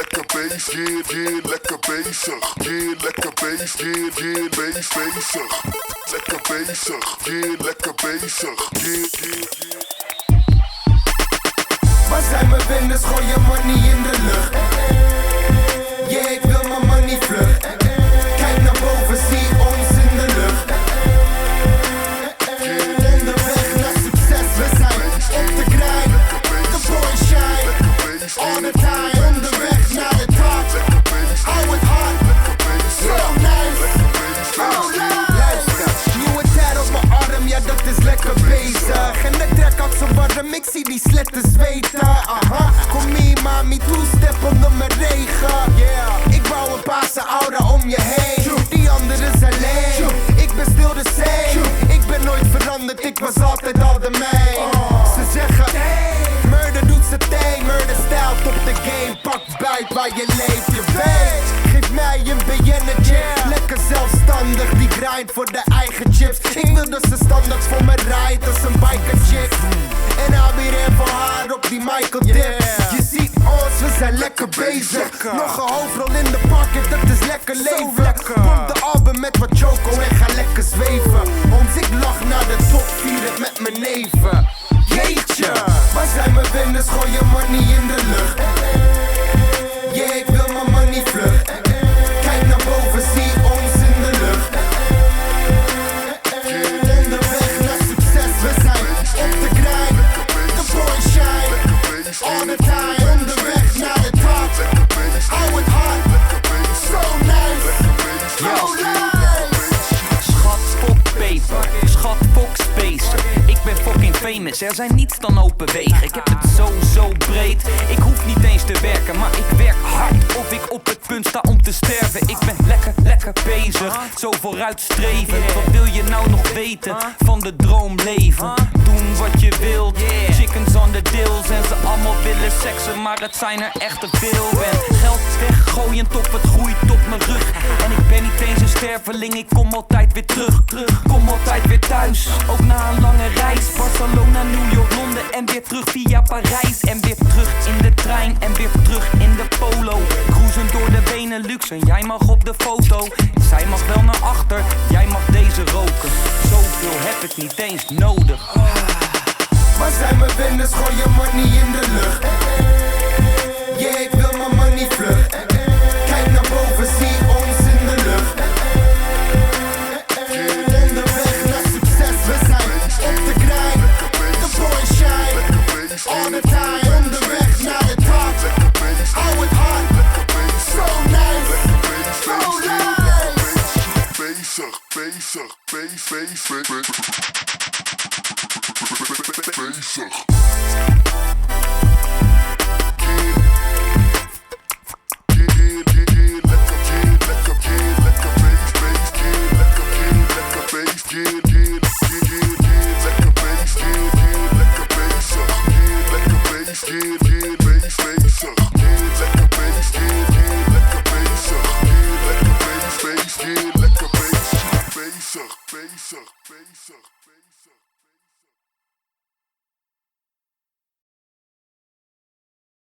lekker bezig, lekker bezig, lekker bezig, bezig, lekker bezig, lekker bezig, Waar zijn mijn winners? Gooi je money in de lucht. Yeah, ik wil mijn money vlug. Kijk naar boven, zie ons in de lucht. Onderweg naar succes, we zijn op de grind. The boy shine, all the time. Onderweg naar de top, hou het hard, so nice, oh nice. Nieuwe tijd op mijn arm, ja dat is lekker bezig. En de trek had zo warm, ik zie die sletten zweten. Aha, kom hier mami, two-step onder mijn regen. Yeah, ik bouw een paarse aura om je heen. Die anderen zijn leeg, ik ben stil de zee. Ik ben nooit veranderd, ik was altijd al de mijn. Ze zeggen, murder doet z'n thee. Murder stijlt op de game, pak buit waar je leeft, je weet. Geef mij een BN'tje, lekker zelfstandig. Die grind voor de eigen chips. Ik wil dat ze standaard voor me rijdt als een biker chick. En hou weer even voor haar op die Michael dip. Je ziet ons, we zijn lekker bezig. Nog een hoofdrol in de pocket, dat is lekker leven. Pomp de album met wat choco en ga lekker zweven. Ons, ik lach naar de top, vier het met mijn neven. Jeetje, waar zijn mijn winners? Gooi je money in de lucht. Yeah, ik wil mijn money vlug. Kijk naar boven, zie ons in de lucht. Onderweg naar succes, we zijn op de grind. The boy shine, all the time. Onderweg naar de top, hou het hard, so nice, oh nice. Schat, fok peper, schat, fok spacer. Ik ben fucking famous, er zijn niets dan open wegen. Ik heb het zo breed, ik hoef niet eens te werken. Maar ik werk hard of ik op het punt sta om te sterven. Ik ben lekker bezig, zo vooruitstrevend. Wat wil je nou nog weten van de droomleven? Doen wat je wilt, chickens on the deals. En ze allemaal willen seksen, maar het zijn er echt te veel. En geld weggooiend op het groeit op mijn rug. En ik ben niet eens een sterveling, ik kom altijd weer terug. Kom altijd weer thuis, ook na een lange reis. Barcelona, New York, Londen en weer terug via Parijs. En weer terug in de trein en weer terug in de polo. Cruisen door de Benelux en jij mag op de foto. Zij mag wel naar achter, jij mag deze roken. Zoveel heb ik niet eens nodig. Waar zijn mijn winners? Gooi je money in de lucht. Yeah, ik wil mijn money vlug. Kijk naar boven, zie ons in de lucht. Onderweg naar succes, we zijn op de grind. The boy shine, all the time. Onderweg naar de top, hou het hard, so nice, oh nice. bezig, bezig. Bezig.